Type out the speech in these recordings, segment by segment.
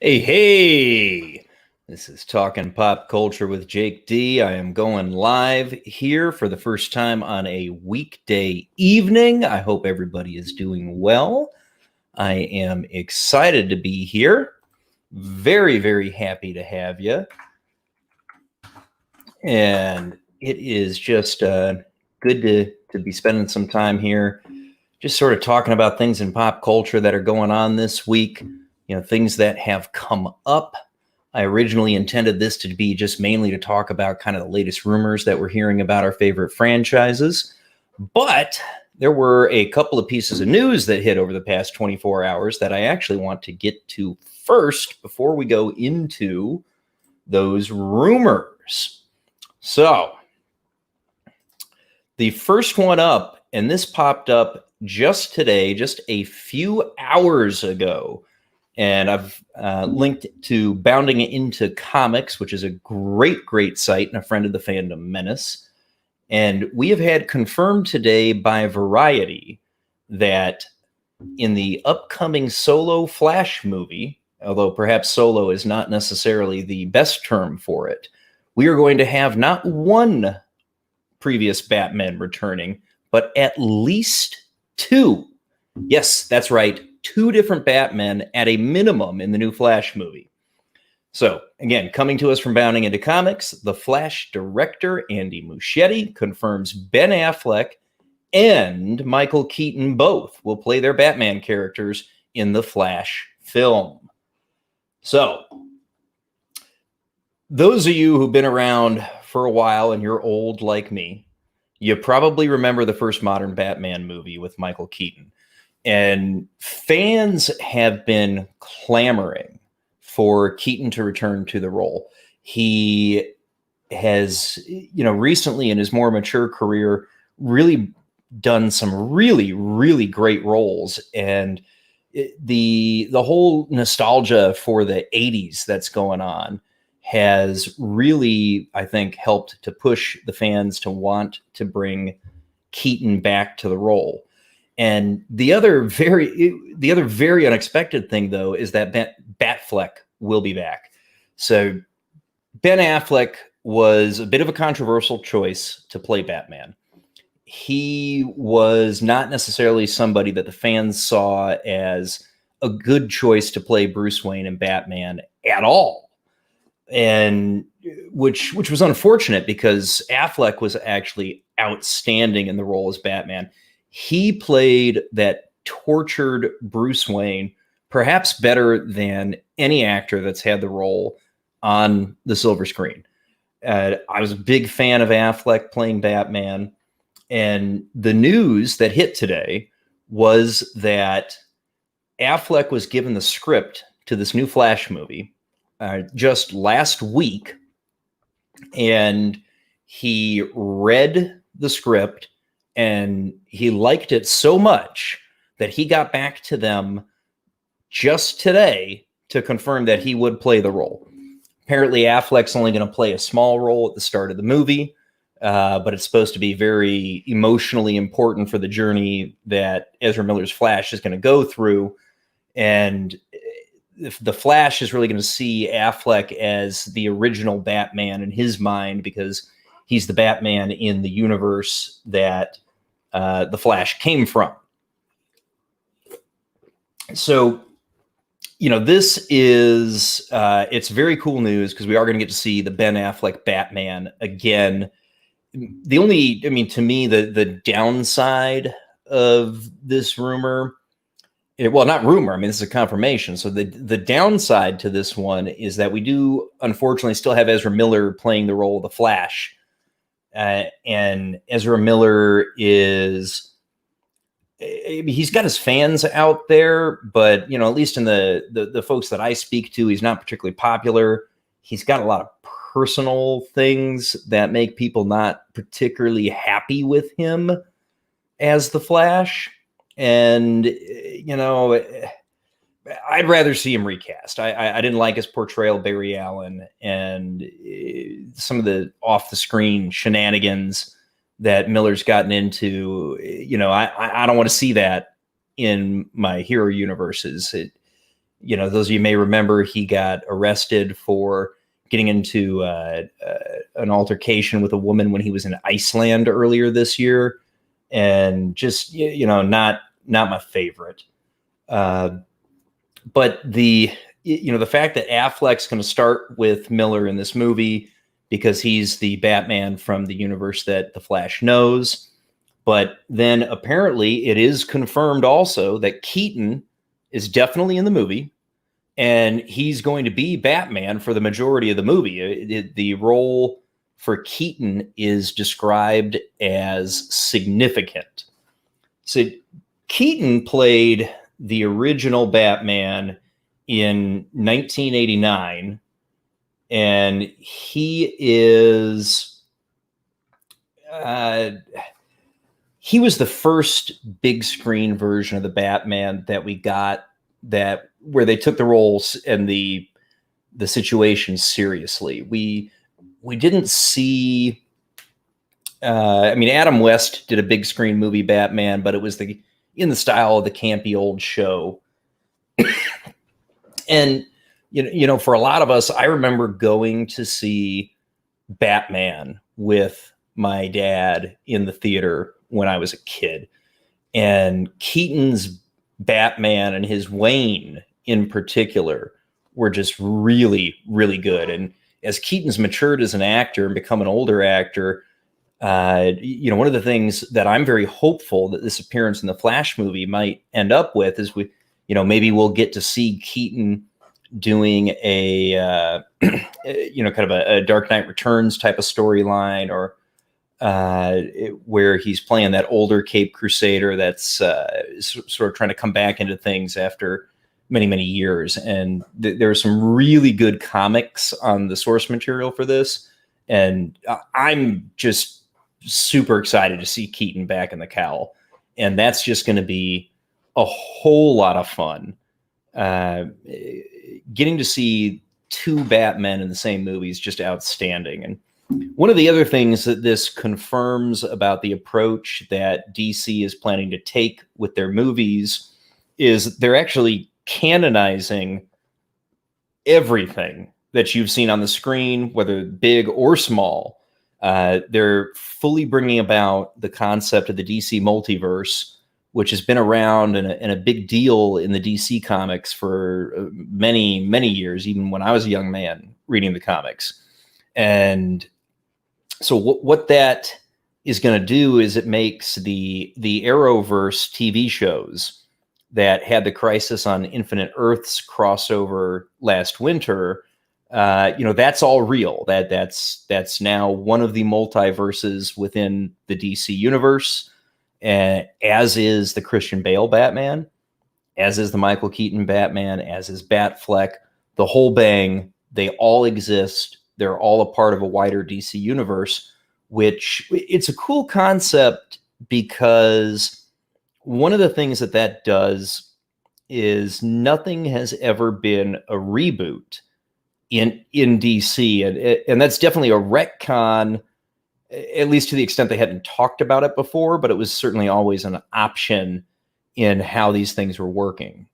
Hey, hey! This is Talking Pop Culture with Jake D. I am going live here for the first time on a weekday evening. I hope everybody is doing well. I am excited to be here. Very, very happy to have you. And it is just good to be spending some time here, just sort of talking about things in pop culture that are going on this week. Things that have come up. I originally intended this to be just mainly to talk about kind of the latest rumors that we're hearing about our favorite franchises. But there were a couple of pieces of news that hit over the past 24 hours that I actually want to get to first before we go into those rumors. So, the first one up, and this popped up just today, just a few hours ago. And I've linked to Bounding Into Comics, which is a great, great site and a friend of the fandom menace. And we have had confirmed today by Variety that in the upcoming Solo Flash movie, although perhaps Solo is not necessarily the best term for it, we are going to have not one previous Batman returning, but at least two. Yes, that's right. Two different Batmen at a minimum in the new Flash movie. So, again, coming to us from Bounding Into Comics, the Flash director, Andy Muschietti, confirms Ben Affleck and Michael Keaton both will play their Batman characters in the Flash film. So, those of you who've been around for a while and you're old like me, you probably remember the first modern Batman movie with Michael Keaton. And fans have been clamoring for Keaton to return to the role. He has, recently in his more mature career, really done some really, really great roles. And the whole nostalgia for the 80s that's going on has really, I think, helped to push the fans to want to bring Keaton back to the role. And the other very unexpected thing, though, is that Batfleck will be back. So Ben Affleck was a bit of a controversial choice to play Batman. He was not necessarily somebody that the fans saw as a good choice to play Bruce Wayne and Batman at all. And which was unfortunate because Affleck was actually outstanding in the role as Batman. He played that tortured Bruce Wayne perhaps better than any actor that's had the role on the silver screen. I was a big fan of Affleck playing Batman. And the news that hit today was that Affleck was given the script to this new Flash movie just last week. And he read the script and he liked it so much that he got back to them just today to confirm that he would play the role. Apparently, Affleck's only going to play a small role at the start of the movie, but it's supposed to be very emotionally important for the journey that Ezra Miller's Flash is going to go through. And if the Flash is really going to see Affleck as the original Batman in his mind because he's the Batman in the universe that the Flash came from. So, this is, it's very cool news because we are going to get to see the Ben Affleck Batman again. The only, to me, the downside of this rumor, not rumor, this is a confirmation. So the downside to this one is that we do, unfortunately, still have Ezra Miller playing the role of the Flash. And Ezra Miller he's got his fans out there, but, at least in the folks that I speak to, he's not particularly popular. He's got a lot of personal things that make people not particularly happy with him as the Flash. And, I'd rather see him recast. I didn't like his portrayal of Barry Allen and some of the off-the-screen shenanigans that Miller's gotten into. I don't want to see that in my hero universes. those of you may remember, he got arrested for getting into an altercation with a woman when he was in Iceland earlier this year, and just not my favorite. But the fact that Affleck's going to start with Miller in this movie because he's the Batman from the universe that the Flash knows. But then apparently it is confirmed also that Keaton is definitely in the movie, and he's going to be Batman for the majority of the movie. The role for Keaton is described as significant. So Keaton played the original Batman in 1989, and he was the first big screen version of the Batman that we got, where they took the roles and the situation seriously. We didn't see. Adam West did a big screen movie Batman, but it was in the style of the campy old show. And for a lot of us, I remember going to see Batman with my dad in the theater when I was a kid, and Keaton's Batman and his Wayne in particular were just really, really good. And as Keaton's matured as an actor and become an older actor, one of the things that I'm very hopeful that this appearance in the Flash movie might end up with is maybe we'll get to see Keaton doing a kind of a Dark Knight Returns type of storyline, or where he's playing that older Cape Crusader that's sort of trying to come back into things after many, many years. And there are some really good comics on the source material for this, and I'm just super excited to see Keaton back in the cowl, and that's just going to be a whole lot of fun. Getting to see two Batmen in the same movie is just outstanding. And one of the other things that this confirms about the approach that DC is planning to take with their movies is they're actually canonizing everything that you've seen on the screen, whether big or small. They're fully bringing about the concept of the DC multiverse, which has been around and a big deal in the DC comics for many, many years, even when I was a young man reading the comics. And so what that is going to do is it makes the Arrowverse TV shows that had the Crisis on Infinite Earths crossover last winter, that's all real. That's now one of the multiverses within the DC universe, as is the Christian Bale Batman, as is the Michael Keaton Batman, as is Batfleck, the whole bang. They all exist. They're all a part of a wider DC universe, which it's a cool concept because one of the things that does is nothing has ever been a reboot in DC. And that's definitely a retcon, at least to the extent they hadn't talked about it before, but it was certainly always an option in how these things were working.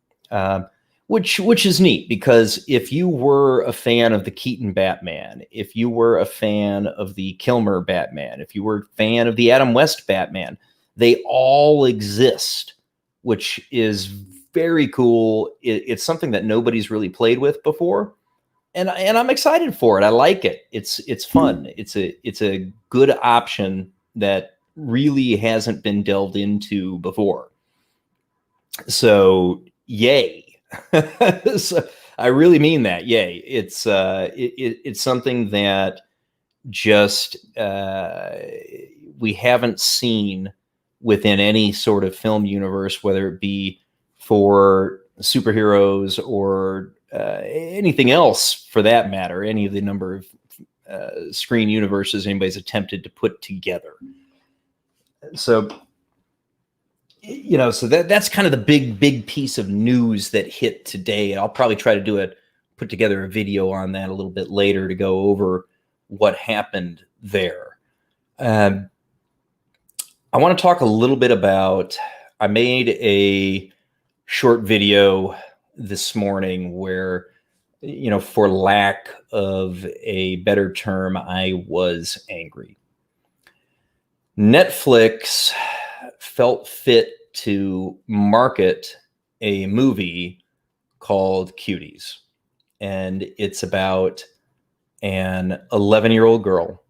Which is neat, because if you were a fan of the Keaton Batman, if you were a fan of the Kilmer Batman, if you were a fan of the Adam West Batman, they all exist, which is very cool. It's something that nobody's really played with before, and I'm excited for it. I like it. It's fun. It's a good option that really hasn't been delved into before. So yay. So I really mean that. Yay. It's something that just we haven't seen within any sort of film universe, whether it be for superheroes or anything else for that matter, any of the number of screen universes anybody's attempted to put together. So so that's kind of the big piece of news that hit today. I'll probably try to put together a video on that a little bit later to go over what happened there. I want to talk a little bit about, I made a short video this morning where, for lack of a better term, I was angry. Netflix felt fit to market a movie called Cuties. And it's about an 11-year-old girl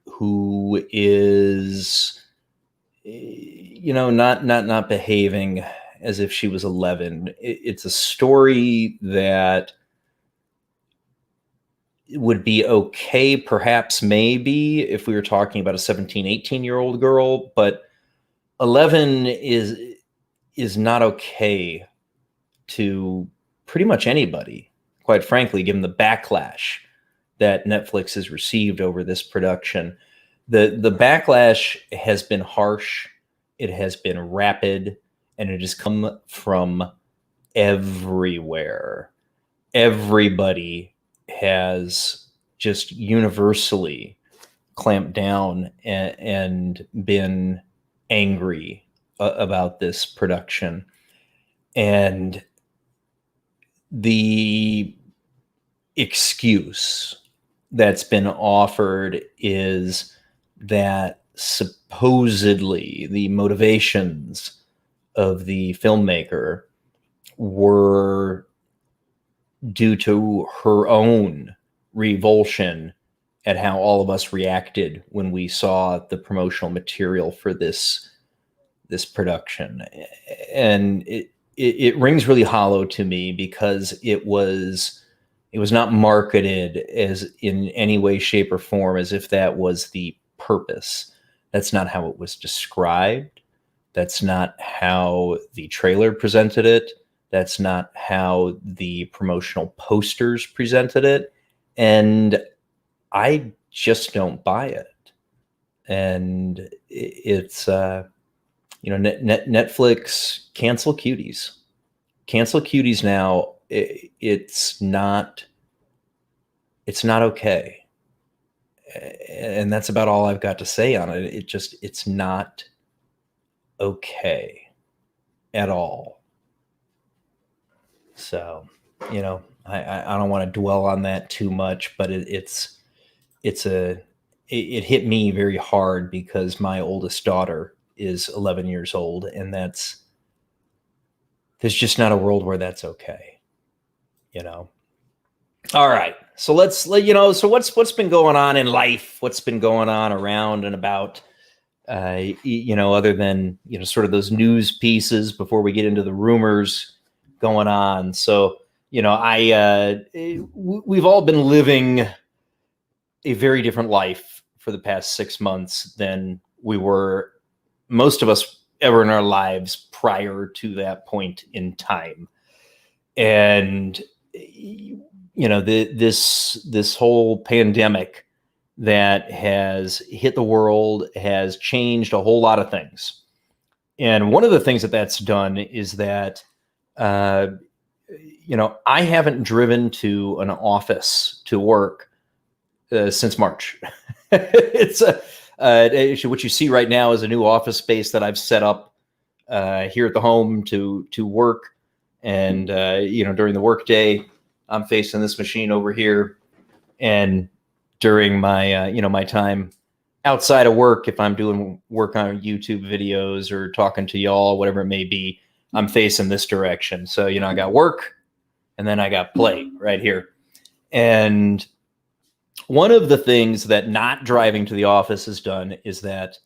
who is, not behaving as if she was 11. It's a story that would be okay, perhaps, maybe, if we were talking about a 17, 18-year-old girl, but 11 is not okay to pretty much anybody, quite frankly, given the backlash that Netflix has received over this production. The backlash has been harsh, it has been rapid, and it has come from everywhere. Everybody has just universally clamped down and been angry about this production. And the excuse that's been offered is that supposedly the motivations of the filmmaker were due to her own revulsion at how all of us reacted when we saw the promotional material for this production. And it rings really hollow to me because it was not marketed as in any way, shape, or form as if that was the purpose. That's not how it was described. That's not how the trailer presented it. That's not how the promotional posters presented it. And I just don't buy it. And it's, Netflix, cancel Cuties. Cancel Cuties now. It's not okay. And that's about all I've got to say on it. It's not okay at all. So, I don't want to dwell on that too much, but it hit me very hard because my oldest daughter is 11 years old, and there's just not a world where that's okay. All right. So so what's been going on in life? What's been going on around and about, other than, sort of those news pieces before we get into the rumors going on. So, we've all been living a very different life for the past 6 months than we were, most of us, ever in our lives prior to that point in time. And, this whole pandemic that has hit the world has changed a whole lot of things. And one of the things that's done is that, I haven't driven to an office to work since March. It's what you see right now is a new office space that I've set up here at the home to work. And, during the workday, I'm facing this machine over here. And during my, my time outside of work, if I'm doing work on YouTube videos or talking to y'all, whatever it may be, I'm facing this direction. So, I got work and then I got play right here. And one of the things that not driving to the office has done is that,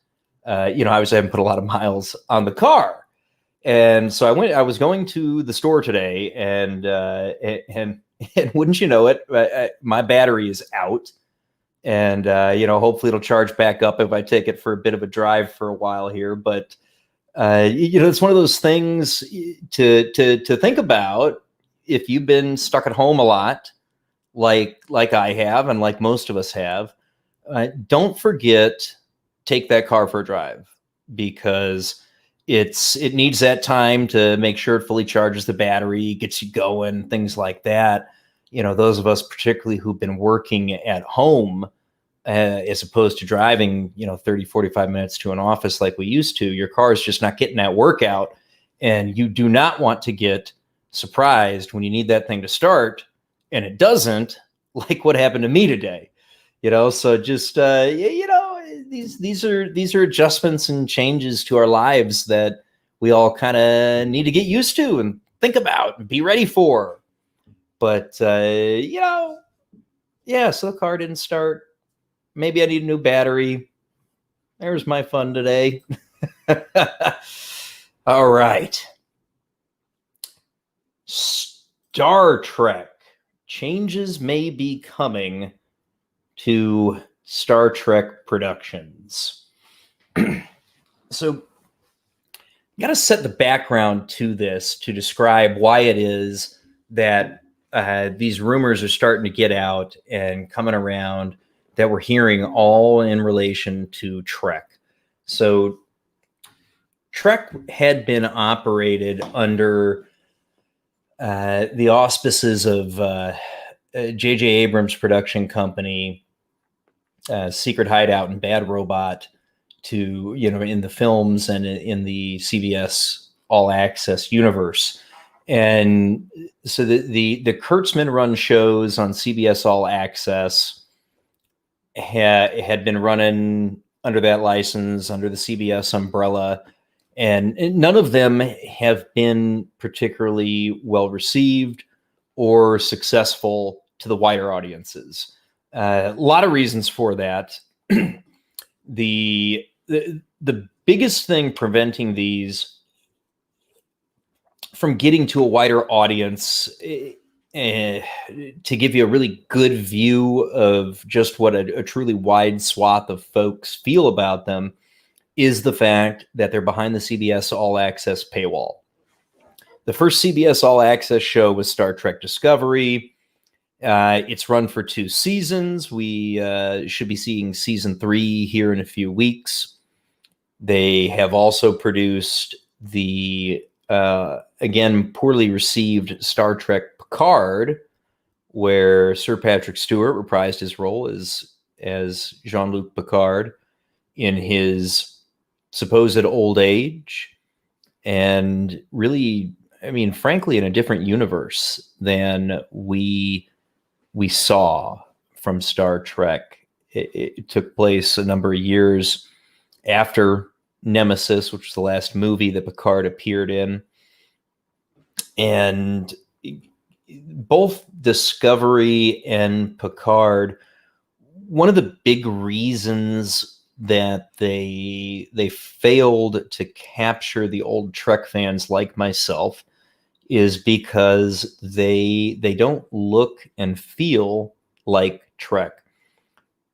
obviously I haven't put a lot of miles on the car. And so I was going to the store today and wouldn't you know it, my battery is out. And, hopefully it'll charge back up if I take it for a bit of a drive for a while here. But, it's one of those things to think about if you've been stuck at home a lot, like I have, and like most of us have. Don't forget, take that car for a drive, because it needs that time to make sure it fully charges the battery, gets you going, things like that. Those of us particularly who've been working at home, as opposed to driving, 30, 45 minutes to an office like we used to, your car is just not getting that workout. And you do not want to get surprised when you need that thing to start and it doesn't, like what happened to me today. So just these are adjustments and changes to our lives that we all kind of need to get used to and think about and be ready for. But so the car didn't start. Maybe I need a new battery. There's my fun today. All right. Star Trek. Changes may be coming to Star Trek productions. So, got to set the background to this to describe why it is that these rumors are starting to get out and coming around that we're hearing all in relation to Trek. So, Trek had been operated under the auspices of J.J. Abrams' production company, Secret Hideout and Bad Robot, to, in the films and in the CBS All Access universe. And so the Kurtzman run shows on CBS All Access had been running under that license, under the CBS umbrella. And none of them have been particularly well received or successful to the wider audiences. A lot of reasons for that. The biggest thing preventing these from getting to a wider audience, to give you a really good view of just what a truly wide swath of folks feel about them, is the fact that they're behind the CBS All Access paywall. The first CBS All Access show was Star Trek Discovery. It's run for 2 seasons. We should be seeing season 3 here in a few weeks. They have also produced the, again, poorly received Star Trek Picard, where Sir Patrick Stewart reprised his role as Jean-Luc Picard in his supposed old age, and really, frankly, in a different universe than we saw from Star Trek. It took place a number of years after Nemesis, which was the last movie that Picard appeared in. And both Discovery and Picard, one of the big reasons that they failed to capture the old Trek fans like myself is because they don't look and feel like Trek.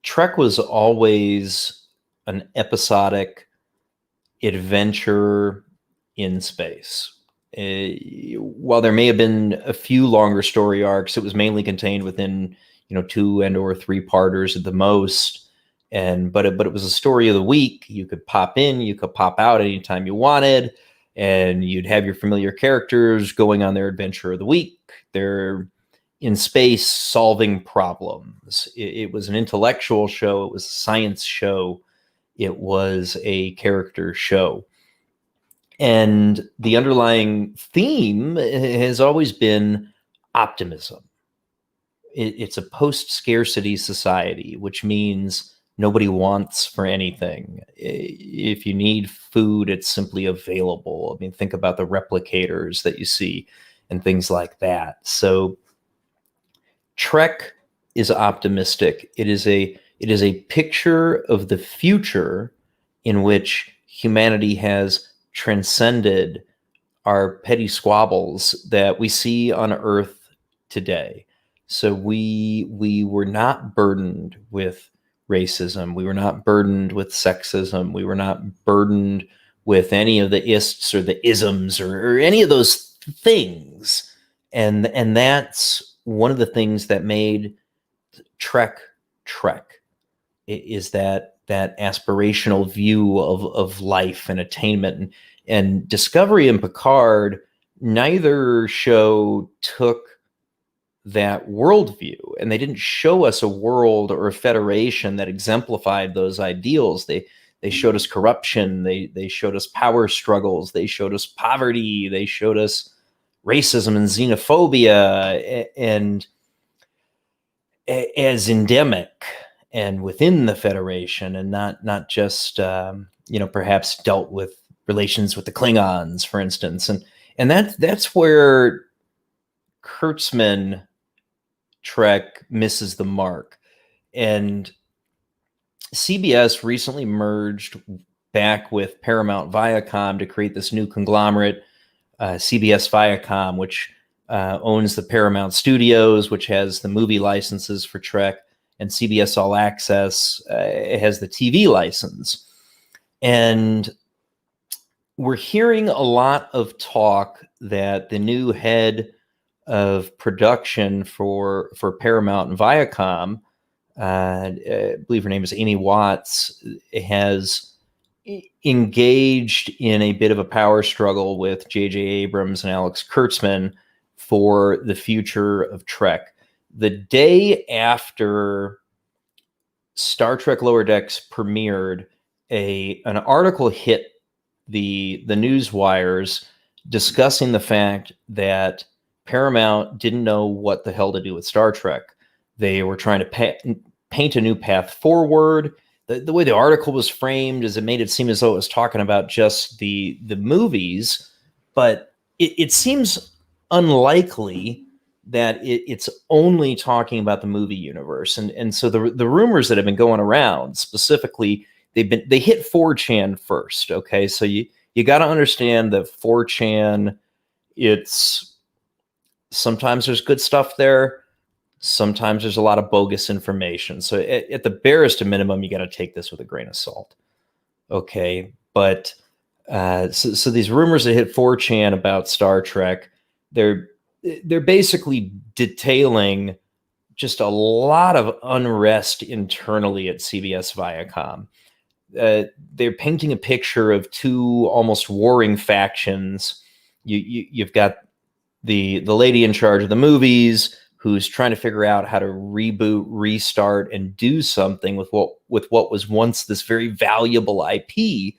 Trek was always an episodic adventure in space. While there may have been a few longer story arcs, it was mainly contained within 2 and or 3 parters at the most. But it was a story of the week. You could pop in, you could pop out anytime you wanted, and you'd have your familiar characters going on their adventure of the week. They're in space solving problems. It was an intellectual show. It was a science show. It was a character show. And the underlying theme has always been optimism. It's a post-scarcity society, which means nobody wants for anything. If you need food, it's simply available. Think about the replicators that you see and things like that. So Trek is optimistic. It is a picture of the future in which humanity has transcended our petty squabbles that we see on Earth today. So we were not burdened with racism. We were not burdened with sexism. We were not burdened with any of the ists or the isms or any of those things. And that's one of the things that made Trek is that aspirational view of life and attainment. And Discovery and Picard, neither show took that worldview, and they didn't show us a world or a federation that exemplified those ideals. They showed us corruption. They showed us power struggles. They showed us poverty. They showed us racism and xenophobia and as endemic and within the Federation, and not just perhaps dealt with relations with the Klingons, for instance, and that's where Kurtzman Trek misses the mark. And CBS recently merged back with Paramount Viacom to create this new conglomerate, CBS Viacom, which owns the Paramount Studios, which has the movie licenses for Trek, and CBS All Access has the TV license. And we're hearing a lot of talk that the new head of production for Paramount and Viacom, I believe her name is Amy Watts, has engaged in a bit of a power struggle with J.J. Abrams and Alex Kurtzman for the future of Trek. The day after Star Trek Lower Decks premiered, an article hit the news wires discussing the fact that Paramount didn't know what the hell to do with Star Trek. They were trying to paint a new path forward. The way the article was framed is it made it seem as though it was talking about just the movies, but it seems unlikely that it's only talking about the movie universe. And so the rumors that have been going around, specifically, they hit 4chan first. Okay, so you got to understand that 4chan, it's sometimes there's good stuff there. Sometimes there's a lot of bogus information. So at the barest minimum, you got to take this with a grain of salt. Okay. But so these rumors that hit 4chan about Star Trek, they're basically detailing just a lot of unrest internally at CBS Viacom. They're painting a picture of two almost warring factions. You've got the lady in charge of the movies, who's trying to figure out how to reboot, restart, and do something with what was once this very valuable IP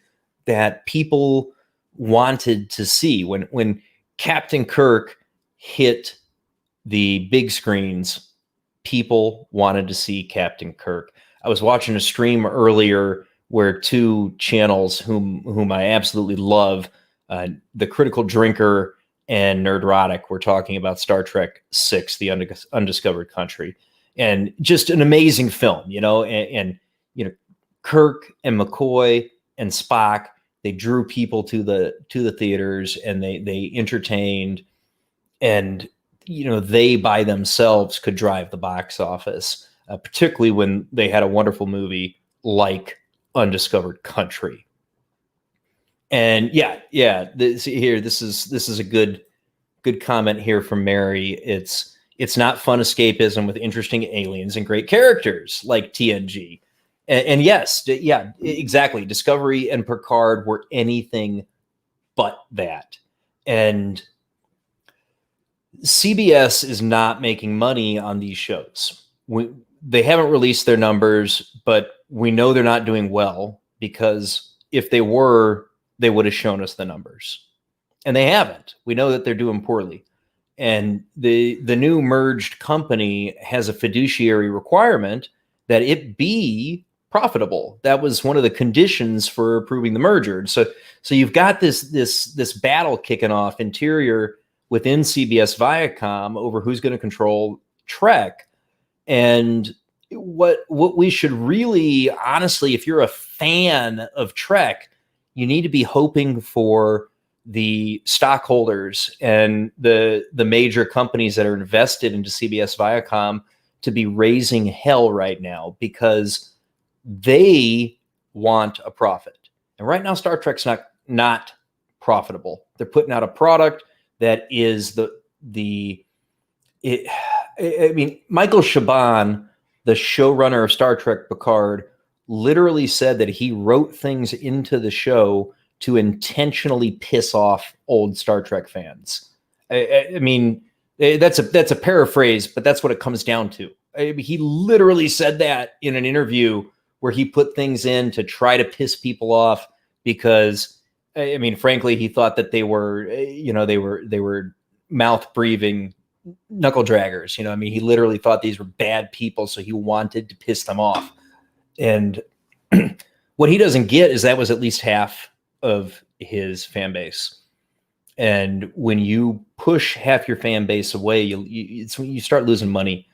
that people wanted to see. When Captain Kirk hit the big screens, people wanted to see Captain Kirk. I was watching a stream earlier where two channels whom I absolutely love, The Critical Drinker and Nerdrotic, were talking about Star Trek VI, The Undiscovered Country, and just an amazing film, and Kirk and McCoy and Spock, they drew people to the theaters, and they entertained, and they by themselves could drive the box office, particularly when they had a wonderful movie like Undiscovered Country. And this is a good comment here from Mary. It's not fun escapism with interesting aliens and great characters like TNG. And yes, exactly. Discovery and Picard were anything but that. And CBS is not making money on these shows. They haven't released their numbers, but we know they're not doing well, because if they were, they would have shown us the numbers, and they haven't. We know that they're doing poorly, and the new merged company has a fiduciary requirement that it be profitable. That was one of the conditions for approving the merger. So you've got this battle kicking off interior within CBS Viacom over who's going to control Trek. And what we should really, honestly, if you're a fan of Trek, you need to be hoping for the stockholders and the major companies that are invested into CBS Viacom to be raising hell right now, because they want a profit. And right now, Star Trek's not profitable. They're putting out a product that is Michael Chabon, the showrunner of Star Trek Picard, literally said that he wrote things into the show to intentionally piss off old Star Trek fans. That's a paraphrase, but that's what it comes down to. He literally said that in an interview where he put things in to try to piss people off, because frankly, he thought that they were mouth breathing knuckle draggers. I mean, he literally thought these were bad people, so he wanted to piss them off. And what he doesn't get is that was at least half of his fan base. And when you push half your fan base away, you start losing money.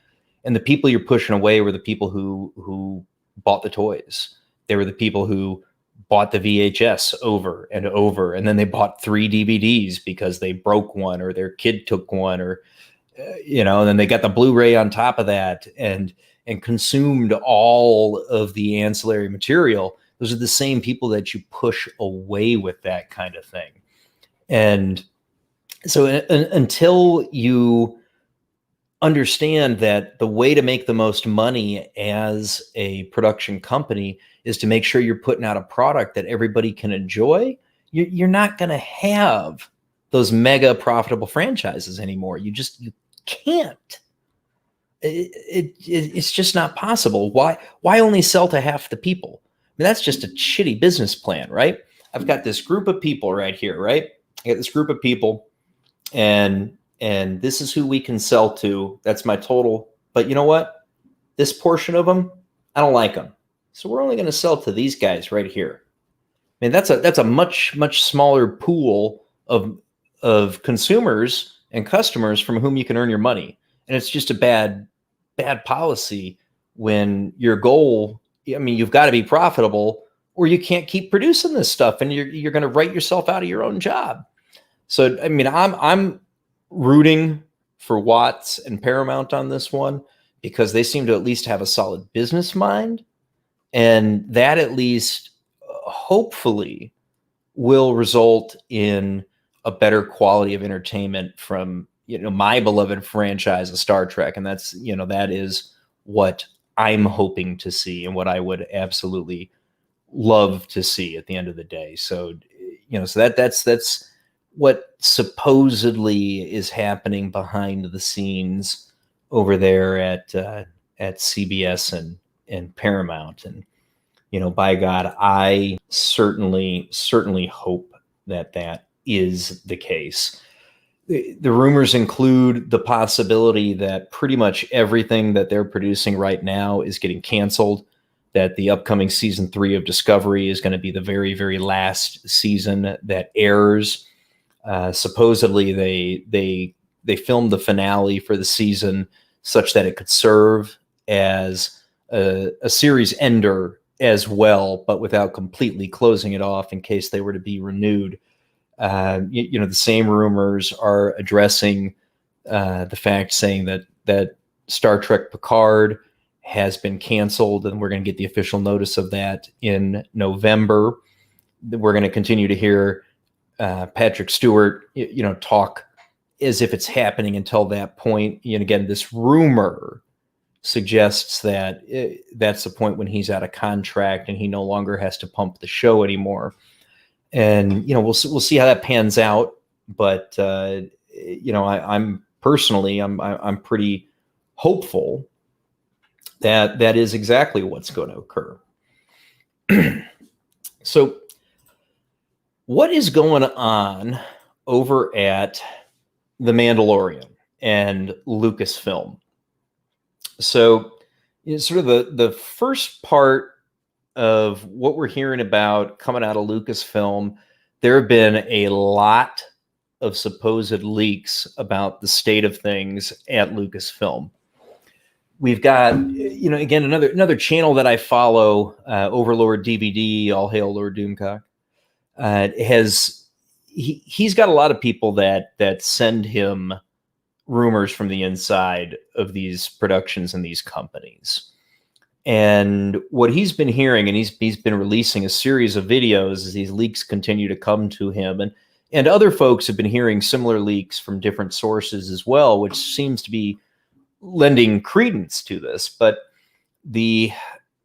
And the people you're pushing away were the people who bought the toys. They were the people who bought the VHS over and over, and then they bought 3 DVDs because they broke one or their kid took one, or and then they got the Blu-ray on top of that, and consumed all of the ancillary material. Those are the same people that you push away with that kind of thing. And so until you understand that the way to make the most money as a production company is to make sure you're putting out a product that everybody can enjoy, you're not going to have those mega profitable franchises anymore. You can't. It's just not possible. Why only sell to half the people? I mean, that's just a shitty business plan, right? I've got this group of people right here, right? I got this group of people, and this is who we can sell to. That's my total. But you know what? This portion of them, I don't like them. So we're only going to sell to these guys right here. I mean, that's a much smaller pool of consumers and customers from whom you can earn your money. And it's just a bad policy when your goal, I mean, you've got to be profitable or you can't keep producing this stuff, and you're going to write yourself out of your own job. So, I mean, I'm rooting for Watts and Paramount on this one because they seem to at least have a solid business mind. And that at least hopefully will result in a better quality of entertainment from, my beloved franchise of Star Trek. And that's, that is what I'm hoping to see and what I would absolutely love to see at the end of the day. So, so that's what supposedly is happening behind the scenes over there at CBS and Paramount. And, by God, I certainly hope that is the case. The rumors include the possibility that pretty much everything that they're producing right now is getting canceled, that the upcoming season 3 of Discovery is going to be the very, very last season that airs. Supposedly they filmed the finale for the season such that it could serve as a series ender as well, but without completely closing it off in case they were to be renewed. The same rumors are addressing the fact, saying that Star Trek Picard has been canceled, and we're going to get the official notice of that in November. We're going to continue to hear Patrick Stewart, talk as if it's happening until that point. And again, this rumor suggests that that's the point when he's out of contract and he no longer has to pump the show anymore. And we'll see how that pans out. But I'm personally I'm pretty hopeful that is exactly what's going to occur. So, what is going on over at The Mandalorian and Lucasfilm? So, sort of the first part of what we're hearing about coming out of Lucasfilm, there have been a lot of supposed leaks about the state of things at Lucasfilm. We've got, again, another channel that I follow, Overlord DVD, All Hail Lord Doomcock. He's got a lot of people that send him rumors from the inside of these productions and these companies. And what he's been hearing, and he's been releasing a series of videos as these leaks continue to come to him, and other folks have been hearing similar leaks from different sources as well, which seems to be lending credence to this. But the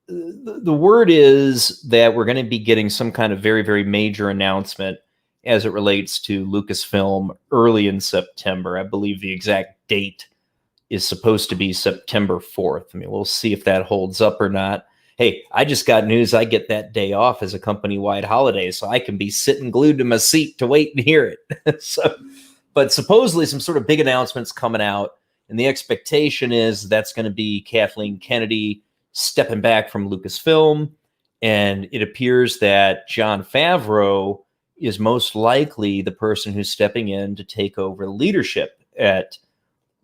word is that we're going to be getting some kind of very, very major announcement as it relates to Lucasfilm early in September. I believe the exact date is supposed to be September 4th. I mean, we'll see if that holds up or not. Hey, I just got news. I get that day off as a company-wide holiday, so I can be sitting glued to my seat to wait and hear it. but supposedly some sort of big announcements coming out, and the expectation is that's going to be Kathleen Kennedy stepping back from Lucasfilm, and it appears that Jon Favreau is most likely the person who's stepping in to take over the leadership at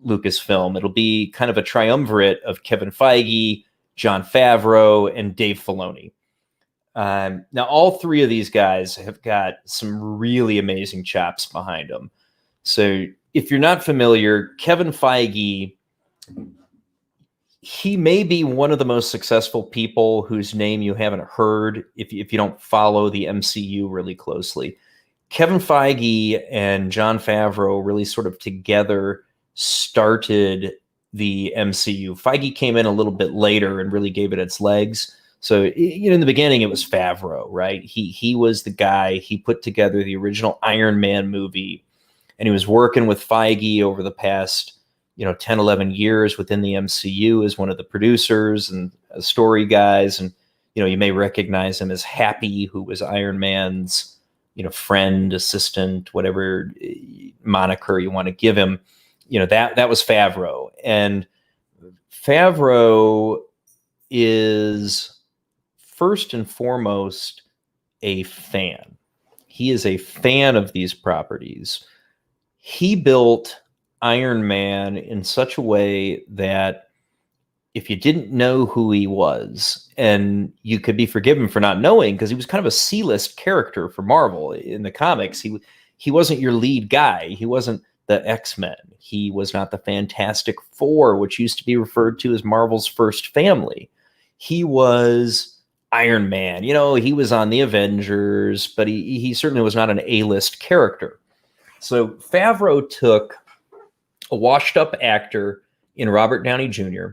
Lucasfilm. It'll be kind of a triumvirate of Kevin Feige, Jon Favreau, and Dave Filoni. Now, all three of these guys have got some really amazing chops behind them. So if you're not familiar, Kevin Feige, he may be one of the most successful people whose name you haven't heard if you don't follow the MCU really closely. Kevin Feige and Jon Favreau really sort of together started the MCU. Feige came in a little bit later and really gave it its legs. So, in the beginning, it was Favreau, right? He was the guy. He put together the original Iron Man movie, and he was working with Feige over the past, 10, 11 years within the MCU as one of the producers and story guys. And, you may recognize him as Happy, who was Iron Man's, friend, assistant, whatever moniker you want to give him. That was Favreau. And Favreau is first and foremost a fan. He is a fan of these properties. He built Iron Man in such a way that if you didn't know who he was, and you could be forgiven for not knowing, because he was kind of a C-list character for Marvel in the comics. He wasn't your lead guy. He wasn't the X-Men. He was not the Fantastic Four, which used to be referred to as Marvel's first family. He was Iron Man. He was on the Avengers, but he certainly was not an A-list character. So Favreau took a washed-up actor in Robert Downey Jr.,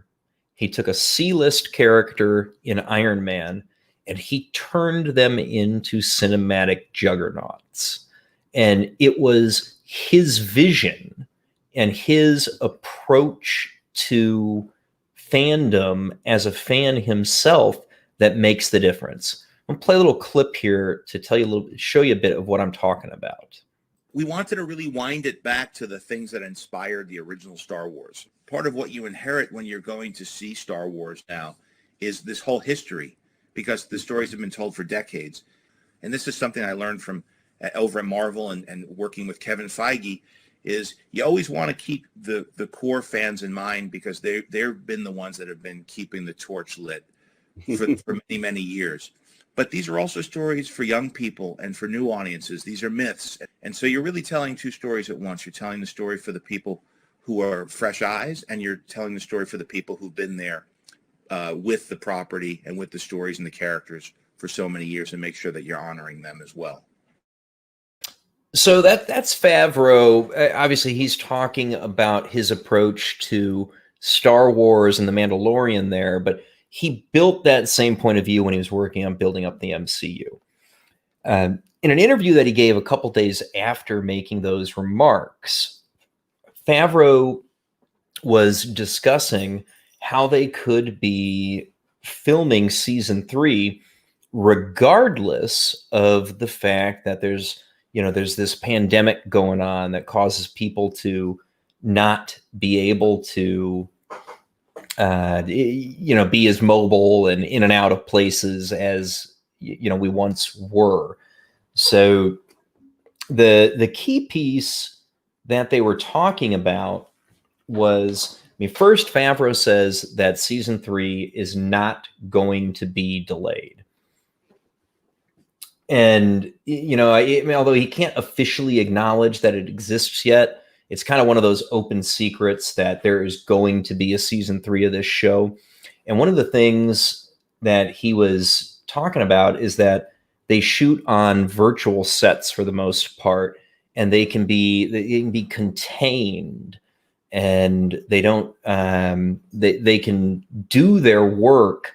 he took a C-list character in Iron Man, and he turned them into cinematic juggernauts. And it was his vision and his approach to fandom as a fan himself that makes the difference. I'm gonna play a little clip here to show you a bit of what I'm talking about. We wanted to really wind it back to the things that inspired the original Star Wars. Part of what you inherit when you're going to see Star Wars now is this whole history, because the stories have been told for decades. And this is something I learned from over at Marvel and working with Kevin Feige, is you always want to keep the core fans in mind, because they've been the ones that have been keeping the torch lit for many, many years. But these are also stories for young people and for new audiences. These are myths. And so you're really telling two stories at once. You're telling the story for the people who are fresh eyes, and you're telling the story for the people who've been there with the property and with the stories and the characters for so many years, and make sure that you're honoring them as well. So that's Favreau. Obviously, he's talking about his approach to Star Wars and The Mandalorian there, but he built that same point of view when he was working on building up the MCU. In an interview that he gave a couple days after making those remarks, Favreau was discussing how they could be filming season 3 regardless of the fact that there's this pandemic going on that causes people to not be able to be as mobile and in and out of places as we once were. So the key piece that they were talking about was, first, Favreau says that season 3 is not going to be delayed. And, although he can't officially acknowledge that it exists yet, it's kind of one of those open secrets that there is going to be a season 3 of this show. And one of the things that he was talking about is that they shoot on virtual sets for the most part, and they can be contained, and they don't they can do their work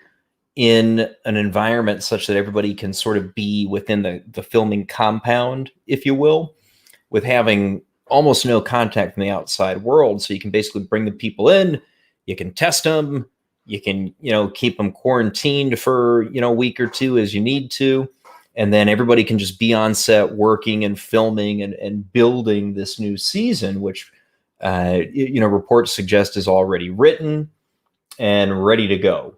in an environment such that everybody can sort of be within the filming compound, if you will, with having almost no contact from the outside world. So you can basically bring the people in, you can test them, you can, keep them quarantined for, a week or two as you need to. and then everybody can just be on set working and filming and building this new season, which reports suggest is already written and ready to go.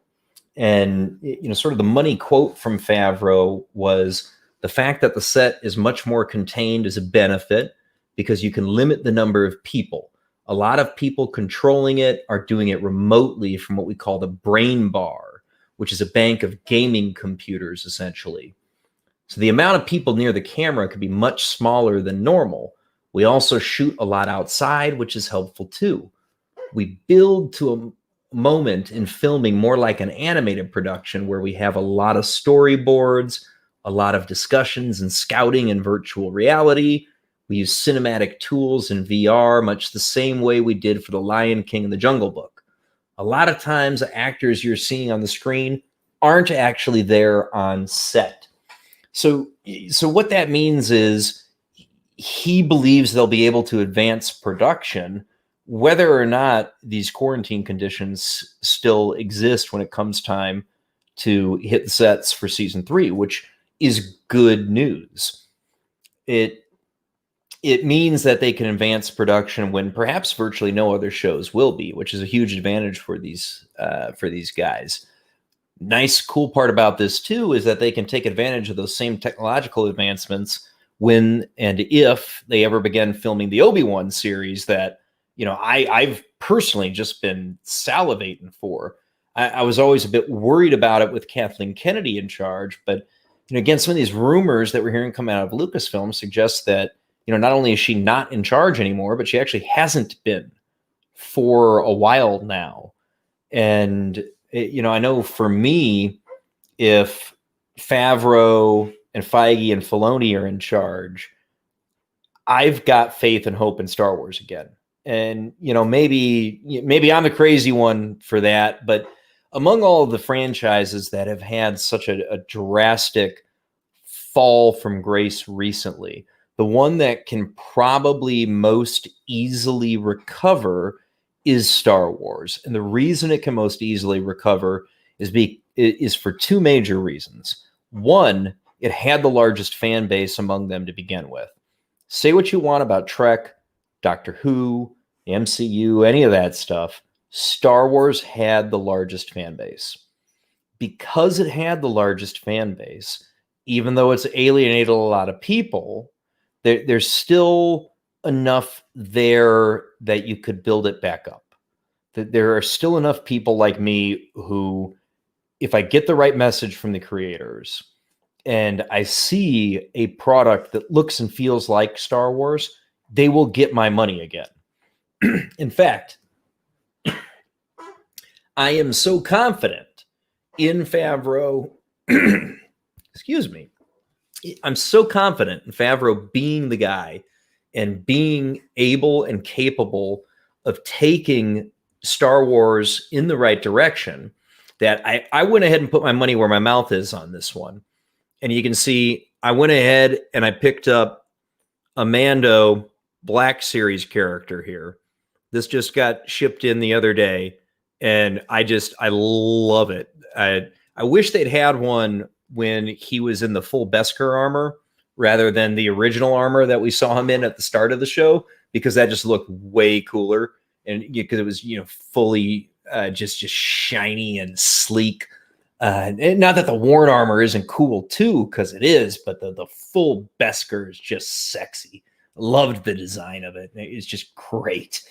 And sort of the money quote from Favreau was, the fact that the set is much more contained is a benefit because you can limit the number of people. A lot of people controlling it are doing it remotely from what we call the brain bar, which is a bank of gaming computers, essentially. So the amount of people near the camera could be much smaller than normal. We also shoot a lot outside, which is helpful too. We build to a moment in filming more like an animated production where we have a lot of storyboards, a lot of discussions and scouting in virtual reality. We use cinematic tools in VR, much the same way we did for The Lion King and The Jungle Book. A lot of times, actors you're seeing on the screen aren't actually there on set. So what that means is he believes they'll be able to advance production, whether or not these quarantine conditions still exist when it comes time to hit the sets for season 3, which is good news. It means that they can advance production when perhaps virtually no other shows will be, which is a huge advantage for these guys. Nice, cool part about this too is that they can take advantage of those same technological advancements when and if they ever begin filming the Obi-Wan series that I've personally just been salivating for. I was always a bit worried about it with Kathleen Kennedy in charge, but again, some of these rumors that we're hearing come out of Lucasfilm suggest that not only is she not in charge anymore, but she actually hasn't been for a while now. And I know for me, if Favreau and Feige and Filoni are in charge, I've got faith and hope in Star Wars again. And maybe I'm the crazy one for that, but among all of the franchises that have had such a drastic fall from grace recently, the one that can probably most easily recover is Star Wars. And the reason it can most easily recover is for two major reasons. One, it had the largest fan base among them to begin with. Say what you want about Trek, Doctor Who, the MCU, any of that stuff. Star Wars had the largest fan base. Because it had the largest fan base, even though it's alienated a lot of people, there's still enough there that you could build it back up. There are still enough people like me who, if I get the right message from the creators and I see a product that looks and feels like Star Wars, they will get my money again. In fact, I am so confident in Favreau. Excuse me. I'm so confident in Favreau being the guy and being able and capable of taking Star Wars in the right direction that I went ahead and put my money where my mouth is on this one. And you can see I went ahead and I picked up a Mando Black Series character here. This just got shipped in the other day, and I love it. I wish they'd had one when he was in the full Beskar armor rather than the original armor that we saw him in at the start of the show, because that just looked way cooler. And because it was, fully just shiny and sleek. And not that the Worn armor isn't cool too, because it is, but the full Beskar is just sexy. Loved the design of it. It's just great.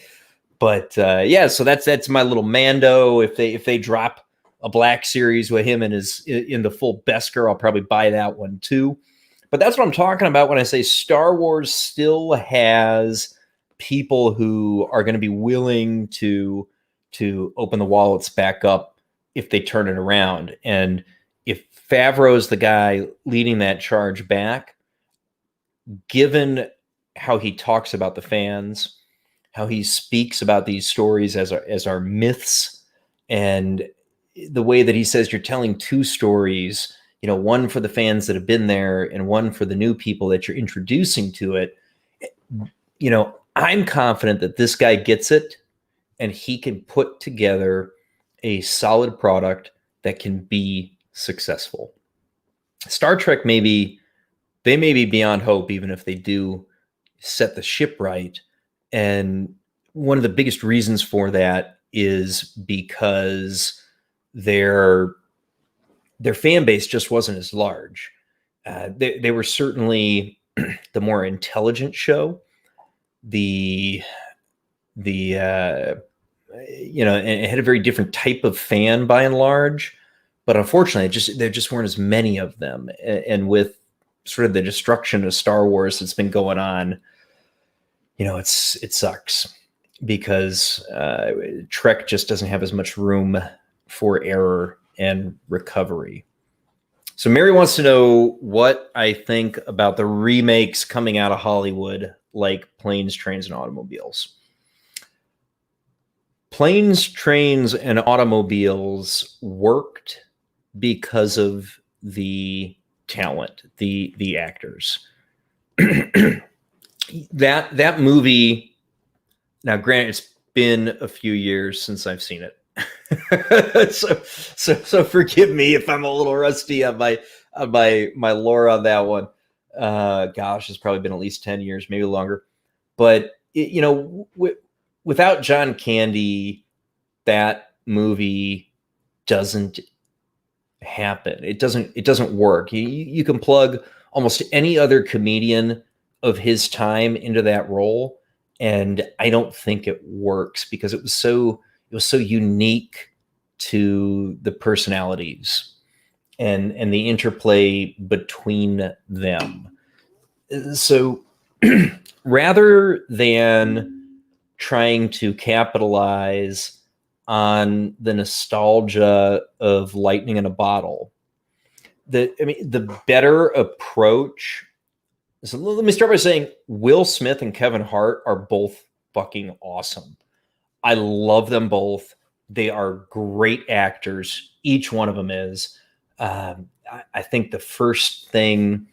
But so that's my little Mando. If they drop a Black Series with him in the full Beskar, I'll probably buy that one too. But that's what I'm talking about when I say Star Wars still has people who are going to be willing to open the wallets back up if they turn it around. And if Favreau is the guy leading that charge back, given how he talks about the fans, how he speaks about these stories as our myths, and the way that he says you're telling two stories, one for the fans that have been there and one for the new people that you're introducing to it, I'm confident that this guy gets it and he can put together a solid product that can be successful. Star Trek may be beyond hope, even if they do set the ship right. And one of the biggest reasons for that is because their fan base just wasn't as large. They were certainly the more intelligent show. The and it had a very different type of fan by and large, but unfortunately, there just weren't as many of them. And with sort of the destruction of Star Wars that's been going on, it sucks because Trek just doesn't have as much room for error and recovery. So Mary wants to know what I think about the remakes coming out of Hollywood, like Planes, Trains, and Automobiles. Planes, Trains, and Automobiles worked because of the talent, the actors. that movie, now granted, it's been a few years since I've seen it. so forgive me if I'm a little rusty on my lore on that one. Gosh, it's probably been at least 10 years, maybe longer. But without John Candy, that movie doesn't happen. It doesn't work. You can plug almost any other comedian of his time into that role, and I don't think it works because it was so unique to the personalities and the interplay between them. So rather than trying to capitalize on the nostalgia of lightning in a bottle, the better approach. So let me start by saying Will Smith and Kevin Hart are both fucking awesome. I love them both. They are great actors. Each one of them is. I think the first thing,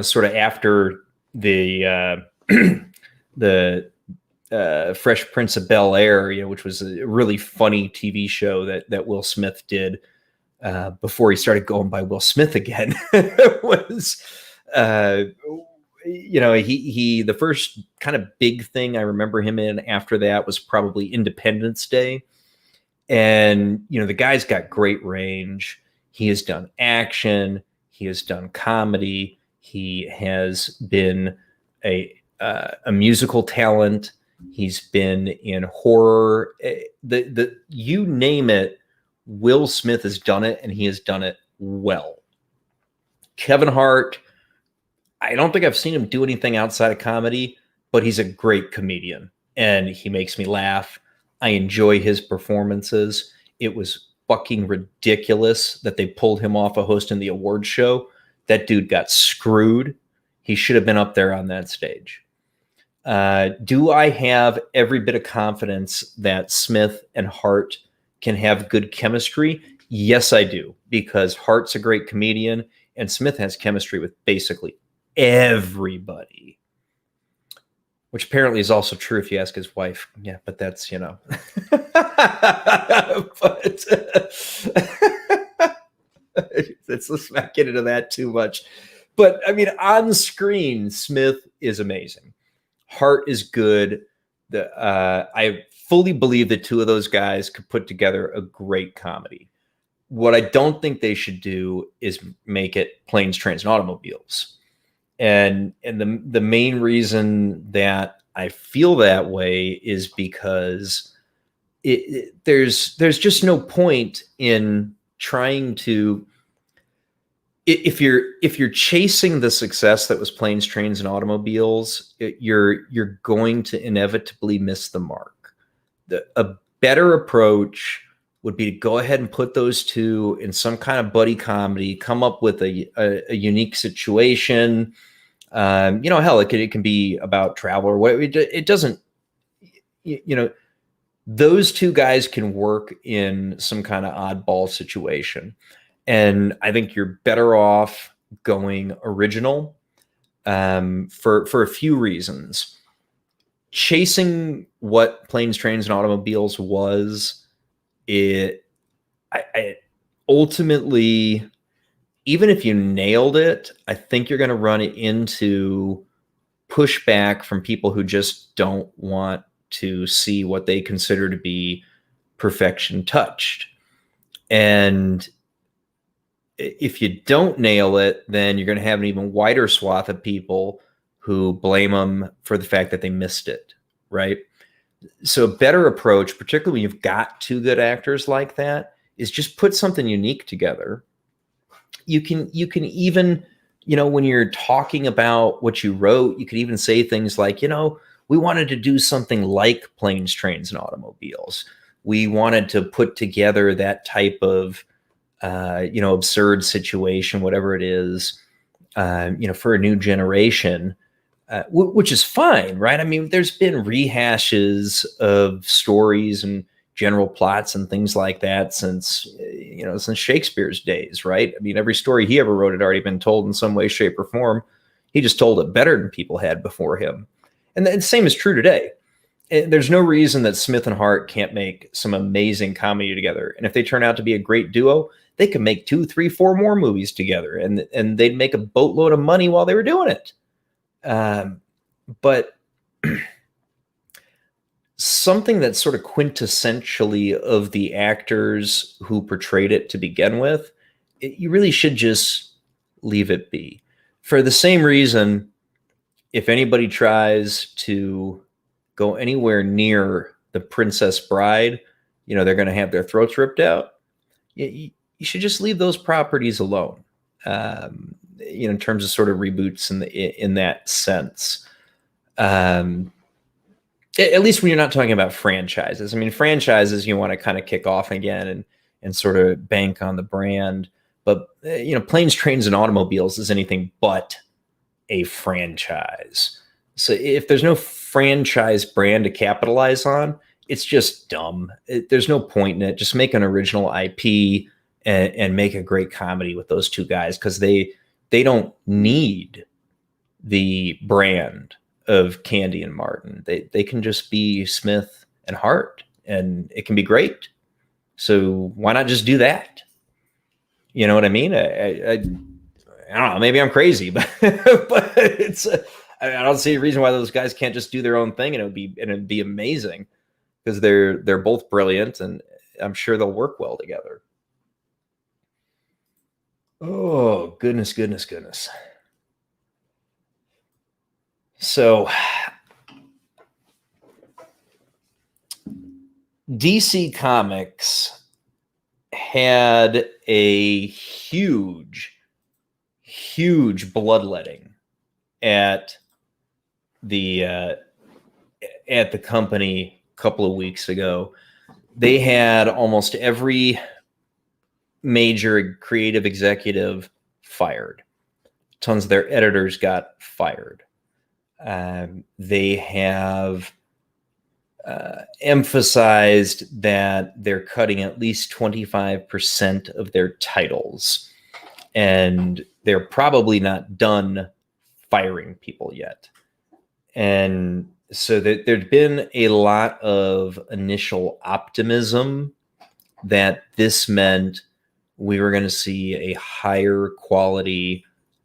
sort of after the Fresh Prince of Bel-Air, which was a really funny TV show that Will Smith did before he started going by Will Smith again, was he the first kind of big thing I remember him in after that was probably Independence Day. And, the guy's got great range. He has done action. He has done comedy. He has been a musical talent. He's been in horror. You name it, Will Smith has done it, and he has done it well. Kevin Hart, I don't think I've seen him do anything outside of comedy, but he's a great comedian, and he makes me laugh. I enjoy his performances. It was fucking ridiculous that they pulled him off of hosting the awards show. That dude got screwed. He should have been up there on that stage. Do I have every bit of confidence that Smith and Hart can have good chemistry? Yes, I do, because Hart's a great comedian and Smith has chemistry with basically everybody, which apparently is also true if you ask his wife. Yeah, but that's, but let's not get into that too much. But on screen, Smith is amazing. Hart is good. I fully believe the two of those guys could put together a great comedy. What I don't think they should do is make it Planes, Trains, and Automobiles. And the main reason that I feel that way is because there's just no point in trying to. If you're chasing the success that was Planes, Trains, and Automobiles, you're going to inevitably miss the mark. A better approach would be to go ahead and put those two in some kind of buddy comedy, come up with a unique situation. Hell, it can be about travel or whatever. It doesn't, those two guys can work in some kind of oddball situation. And I think you're better off going original for a few reasons. Chasing what Planes, Trains, and Automobiles was, I ultimately even if you nailed it, I think you're going to run into pushback from people who just don't want to see what they consider to be perfection touched. And if you don't nail it, then you're going to have an even wider swath of people who blame them for the fact that they missed it, right? So a better approach, particularly when you've got two good actors like that, is just put something unique together. You can even, when you're talking about what you wrote, you could even say things like, we wanted to do something like Planes, Trains, and Automobiles. We wanted to put together that type of, absurd situation, whatever it is, for a new generation, which is fine, right? I mean, there's been rehashes of stories and general plots and things like that since Shakespeare's days, right? I mean, every story he ever wrote had already been told in some way, shape, or form. He just told it better than people had before him. And the same is true today. There's no reason that Smith and Hart can't make some amazing comedy together. And if they turn out to be a great duo, they could make 2, 3, 4 more movies together, and they'd make a boatload of money while they were doing it. But something that's sort of quintessentially of the actors who portrayed it to begin with, you really should just leave it be. For the same reason, if anybody tries to go anywhere near the Princess Bride, they're going to have their throats ripped out. You should just leave those properties alone. In terms of sort of reboots in that sense. At least when you're not talking about franchises. I mean, franchises you want to kind of kick off again and sort of bank on the brand. But, Planes, Trains, and Automobiles is anything but a franchise. So if there's no franchise brand to capitalize on, it's just dumb. There's no point in it. Just make an original IP and make a great comedy with those two guys, because they don't need the brand of Candy and Martin. They can just be Smith and Hart, and it can be great. So why not just do that? You know what I mean? I don't know. Maybe I'm crazy, but I don't see a reason why those guys can't just do their own thing, and it'd be amazing, because they're both brilliant, and I'm sure they'll work well together. Oh, goodness. So DC Comics had a huge bloodletting at the company a couple of weeks ago. They had almost every major creative executive fired. Tons of their editors got fired. They have emphasized that they're cutting at least 25% of their titles, and they're probably not done firing people yet. And so there'd been a lot of initial optimism that this meant we were going to see a higher quality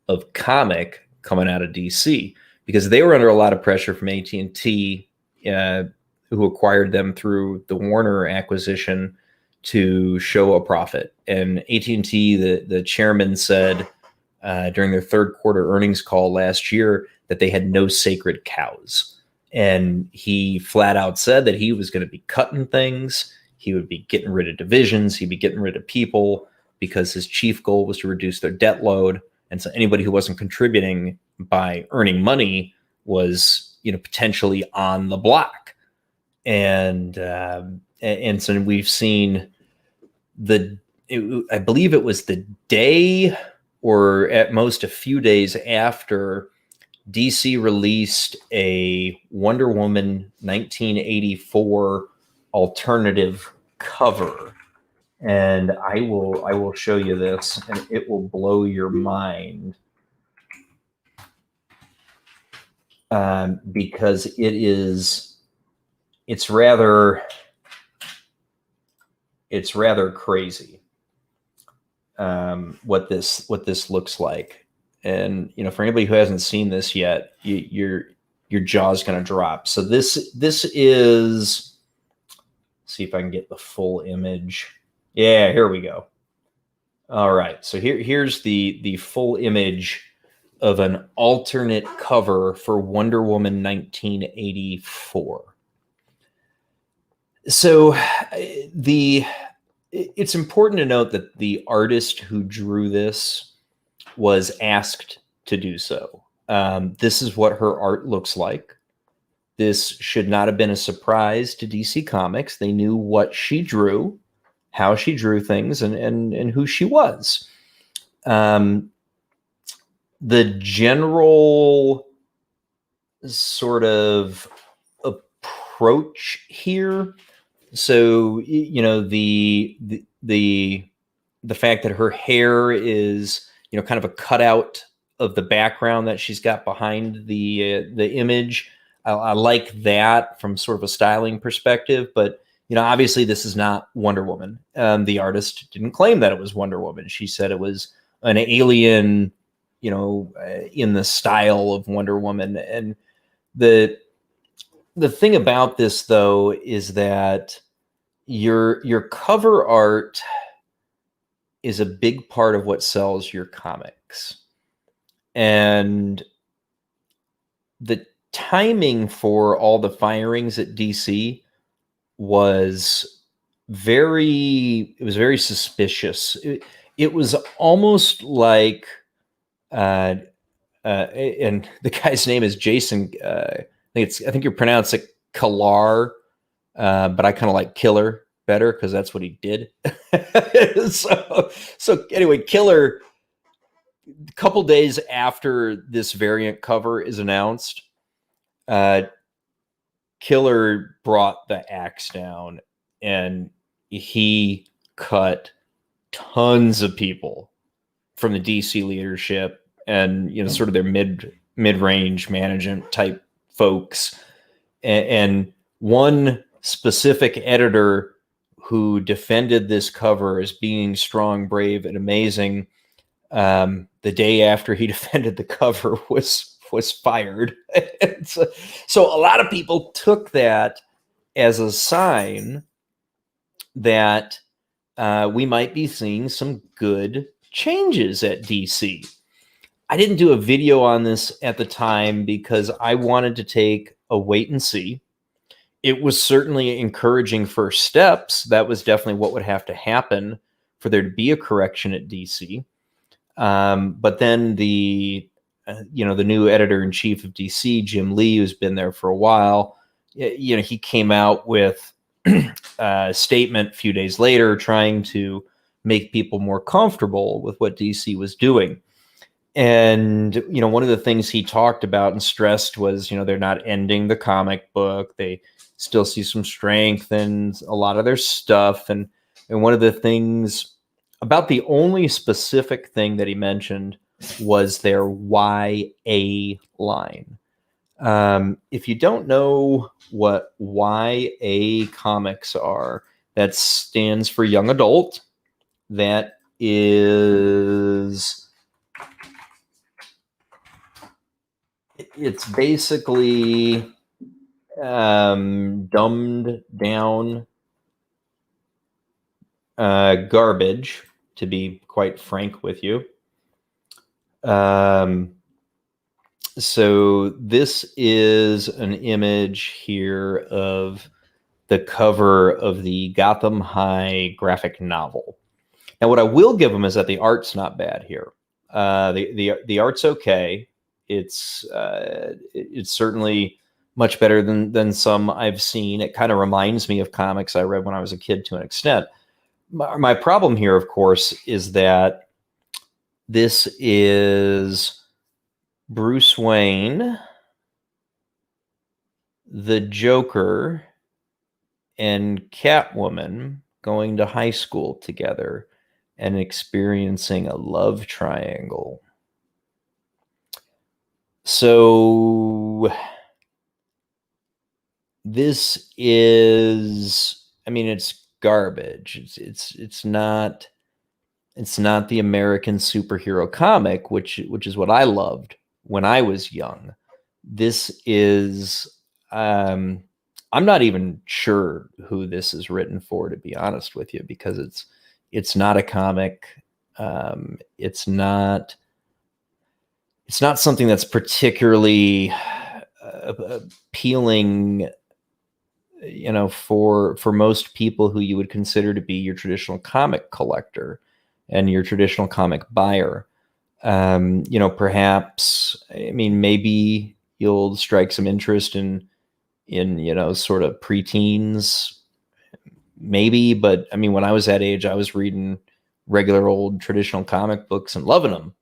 of comic coming out of DC, because they were under a lot of pressure from AT&T, who acquired them through the Warner acquisition, to show a profit. And AT&T, the chairman said during their third quarter earnings call last year that they had no sacred cows. And he flat out said that he was going to be cutting things. He would be getting rid of divisions. He'd be getting rid of people, because his chief goal was to reduce their debt load. And so anybody who wasn't contributing by earning money was, potentially on the block. And so we've seen I believe it was the day, or at most a few days after, DC released a Wonder Woman 1984 alternative cover. And I will show you this, and it will blow your mind, because it's rather crazy. what this looks like. And for anybody who hasn't seen this yet, your jaw's going to drop. So this is, see if I can get the full image. Yeah, here we go. All right, so here's the full image of an alternate cover for Wonder Woman 1984. So it's important to note that the artist who drew this was asked to do so. This is what her art looks like. This should not have been a surprise to DC Comics. They knew what she drew, how she drew things, and who she was. The general sort of approach here. So the fact that her hair is kind of a cutout of the background that she's got behind the image. I like that from sort of a styling perspective, but obviously this is not Wonder Woman. The artist didn't claim that it was Wonder Woman. She said it was an alien, in the style of Wonder Woman. And the thing about this, though, is that your cover art is a big part of what sells your comics. And the timing for all the firings at DC was very suspicious. It was almost like, and the guy's name is Jason. I think you pronounce it Killar, but I kind of like Killer better because that's what he did. so anyway, Killer. A couple days after this variant cover is announced, Killer brought the axe down and he cut tons of people from the DC leadership and sort of their mid-range management type folks, and one specific editor who defended this cover as being strong, brave, and amazing. The day after he defended the cover was fired. So a lot of people took that as a sign that we might be seeing some good changes at DC. I didn't do a video on this at the time because I wanted to take a wait and see. It was certainly encouraging first steps. That was definitely what would have to happen for there to be a correction at DC. But then the new editor-in-chief of DC, Jim Lee, who's been there for a while, he came out with a statement a few days later trying to make people more comfortable with what DC was doing. And, one of the things he talked about and stressed was, they're not ending the comic book. They still see some strength in a lot of their stuff. And one of the things about the only specific thing that he mentioned was their YA line. If you don't know what YA comics are, that stands for young adult. That is, it's basically dumbed down garbage, to be quite frank with you. So this is an image here of the cover of the Gotham High graphic novel. Now, what I will give them is that the art's not bad here. The art's okay. It's certainly much better than some I've seen. It kind of reminds me of comics I read when I was a kid to an extent. My problem here, of course, is that this is Bruce Wayne, the Joker, and Catwoman going to high school together and experiencing a love triangle. So this is, it's garbage. It's not It's not the American superhero comic, which is what I loved when I was young. This is I'm not even sure who this is written for, to be honest with you, because it's not a comic. It's not something that's particularly appealing, for most people who you would consider to be your traditional comic collector and your traditional comic buyer. Perhaps, I mean, maybe you'll strike some interest in sort of preteens, maybe. But I mean, when I was that age, I was reading regular old traditional comic books and loving them.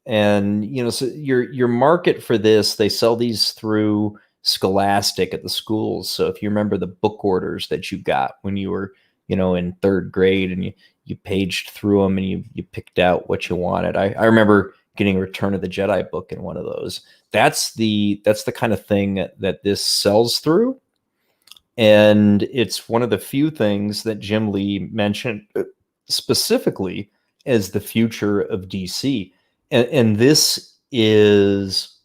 And so your market for this, they sell these through Scholastic at the schools. So if you remember the book orders that you got when you were in third grade, and you paged through them and you picked out what you wanted. I remember getting a Return of the Jedi book in one of those. That's the kind of thing that this sells through. And it's one of the few things that Jim Lee mentioned specifically as the future of DC. And this is,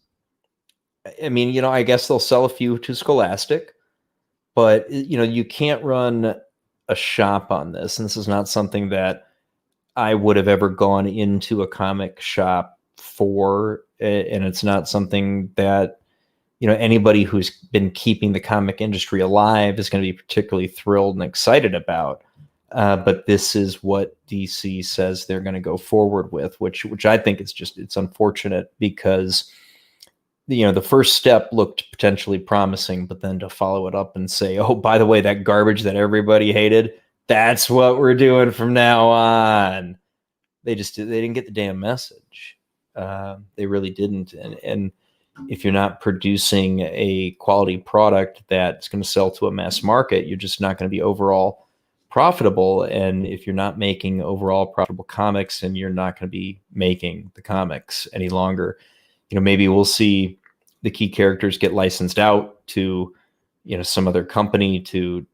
I mean, I guess they'll sell a few to Scholastic, but you can't run a shop on this. And this is not something that I would have ever gone into a comic shop for. And it's not something that, anybody who's been keeping the comic industry alive is going to be particularly thrilled and excited about. But this is what DC says they're going to go forward with, which I think it's unfortunate, because the first step looked potentially promising, but then to follow it up and say, oh, by the way, that garbage that everybody hated, that's what we're doing from now on. They didn't get the damn message. They really didn't. And if you're not producing a quality product that's going to sell to a mass market, you're just not going to be overall profitable. And if you're not making overall profitable comics, and you're not going to be making the comics any longer, maybe we'll see the key characters get licensed out to, some other company to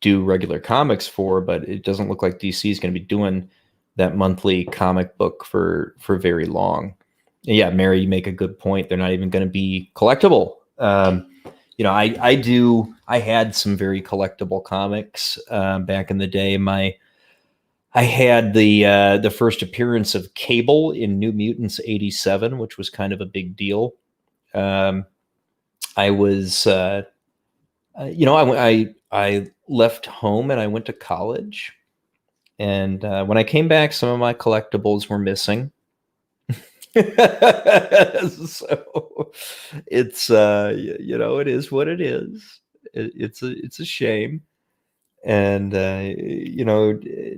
do regular comics for, but it doesn't look like DC is going to be doing that monthly comic book for very long. Yeah, Mary, you make a good point. They're not even going to be collectible. I had some very collectible comics back in the day. I had the first appearance of Cable in New Mutants '87, which was kind of a big deal. I was, I left home and I went to college. And when I came back, some of my collectibles were missing. So it's it is what it is. It's a shame. And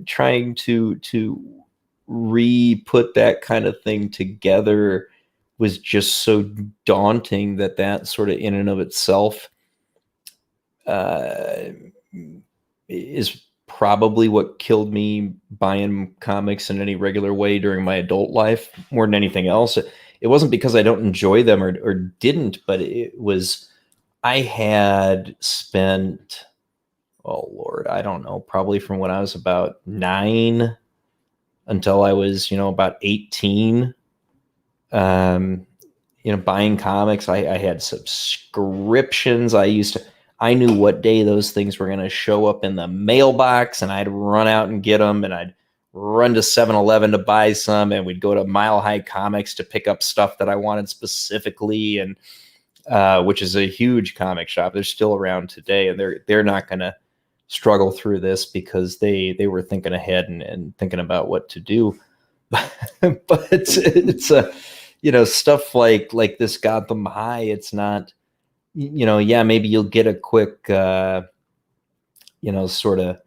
trying to re-put that kind of thing together was just so daunting that sort of in and of itself is probably what killed me buying comics in any regular way during my adult life more than anything else. It wasn't because I don't enjoy them or didn't, but it was, I had spent, oh Lord, I don't know, probably from when I was about 9 until I was, about 18, buying comics. I had subscriptions. I knew what day those things were going to show up in the mailbox, and I'd run out and get them, and I'd run to 7-Eleven to buy some, and we'd go to Mile High Comics to pick up stuff that I wanted specifically, and which is a huge comic shop. They're still around today, and they're not going to struggle through this because they were thinking ahead and thinking about what to do. But it's stuff like this Gotham High. It's not, maybe you'll get a quick, sort of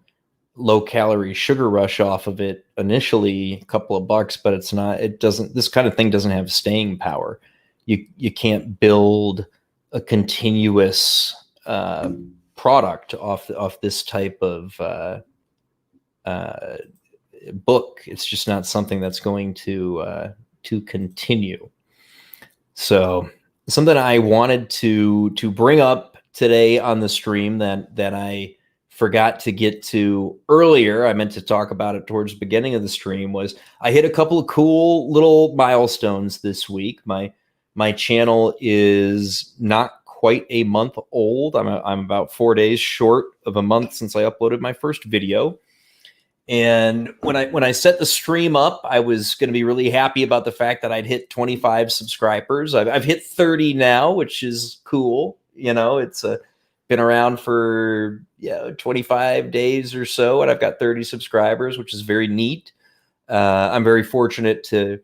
low calorie sugar rush off of it initially, a couple of bucks, but this kind of thing doesn't have staying power. You can't build a continuous product off this type of book. It's just not something that's going to continue. So something I wanted to bring up today on the stream that I forgot to get to earlier, I meant to talk about it towards the beginning of the stream, was I hit a couple of cool little milestones this week. My channel is not quite a month old. I'm about 4 days short of a month since I uploaded my first video. And when I set the stream up, I was going to be really happy about the fact that I'd hit 25 subscribers. I've hit 30 now, which is cool. You know, it's been around for 25 days or so, and I've got 30 subscribers, which is very neat. I'm very fortunate to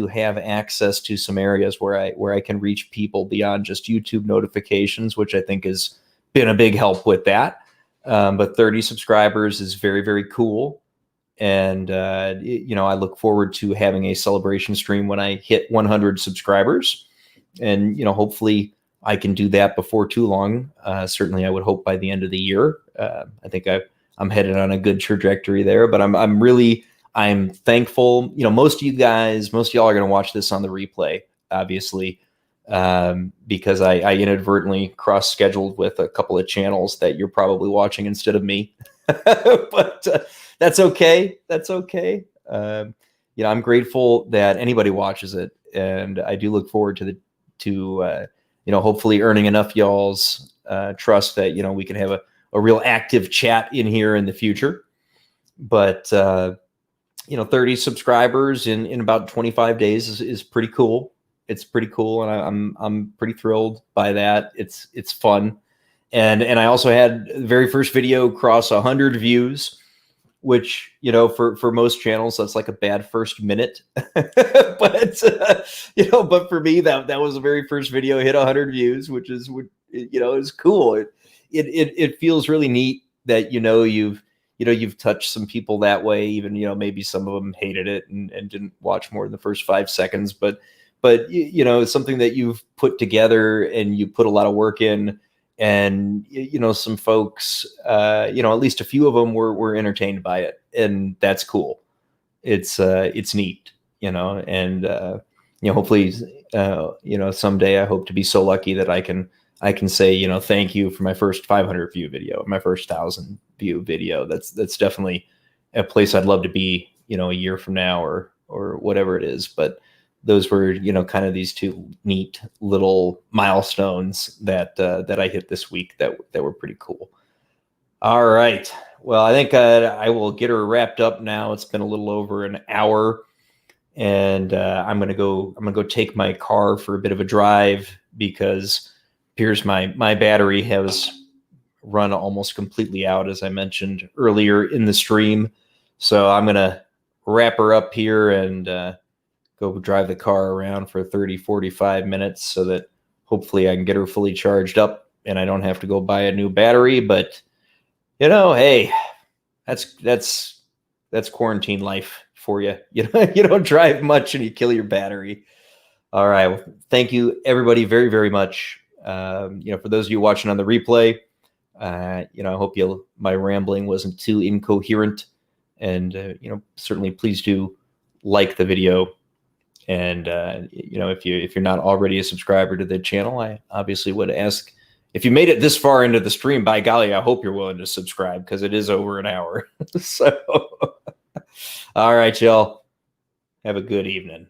have access to some areas where I can reach people beyond just YouTube notifications, which I think has been a big help with that. But 30 subscribers is very, very cool. And, you know, I look forward to having a celebration stream when I hit 100 subscribers. And, you know, hopefully I can do that before too long. Certainly I would hope by the end of the year. I think I'm headed on a good trajectory there, but I'm thankful. You know, most of y'all are going to watch this on the replay, obviously, because I inadvertently cross-scheduled with a couple of channels that you're probably watching instead of me. But that's okay. That's okay. You know, I'm grateful that anybody watches it, and I do look forward to you know, hopefully earning enough y'all's trust that, you know, we can have a real active chat in here in the future. But you know, 30 subscribers in about 25 days is pretty cool. It's pretty cool, and I'm pretty thrilled by that. It's fun, and I also had the very first video cross 100 views, which, you know, for most channels that's like a bad first minute. But you know, but for me that was the very first video hit 100 views, which is, you know, is cool. It feels really neat that, you know, you've touched some people that way, even, you know, maybe some of them hated it and didn't watch more than the first 5 seconds, but you know, it's something that you've put together and you put a lot of work in, and, you know, some folks, you know, at least a few of them were entertained by it, and that's cool. It's neat, you know, and you know, hopefully, you know, someday I hope to be so lucky that I can say, you know, thank you for my first 500 view video, my first 1,000 view video. That's definitely a place I'd love to be, you know, a year from now or whatever it is. But those were, you know, kind of these two neat little milestones that I hit this week that were pretty cool. All right. Well, I think I will get her wrapped up now. It's been a little over an hour, and I'm gonna go take my car for a bit of a drive, because appears my battery has run almost completely out, as I mentioned earlier in the stream. So I'm gonna wrap her up here and go drive the car around for 30, 45 minutes so that hopefully I can get her fully charged up and I don't have to go buy a new battery. But, you know, hey, that's quarantine life for you. You know, you don't drive much and you kill your battery. All right. Well, thank you, everybody, very, very much. You know, for those of you watching on the replay, you know, I hope my rambling wasn't too incoherent, and you know, certainly please do like the video. And you know, if you're not already a subscriber to the channel, I obviously would ask, if you made it this far into the stream, by golly, I hope you're willing to subscribe, because it is over an hour. So, all right, y'all, have a good evening.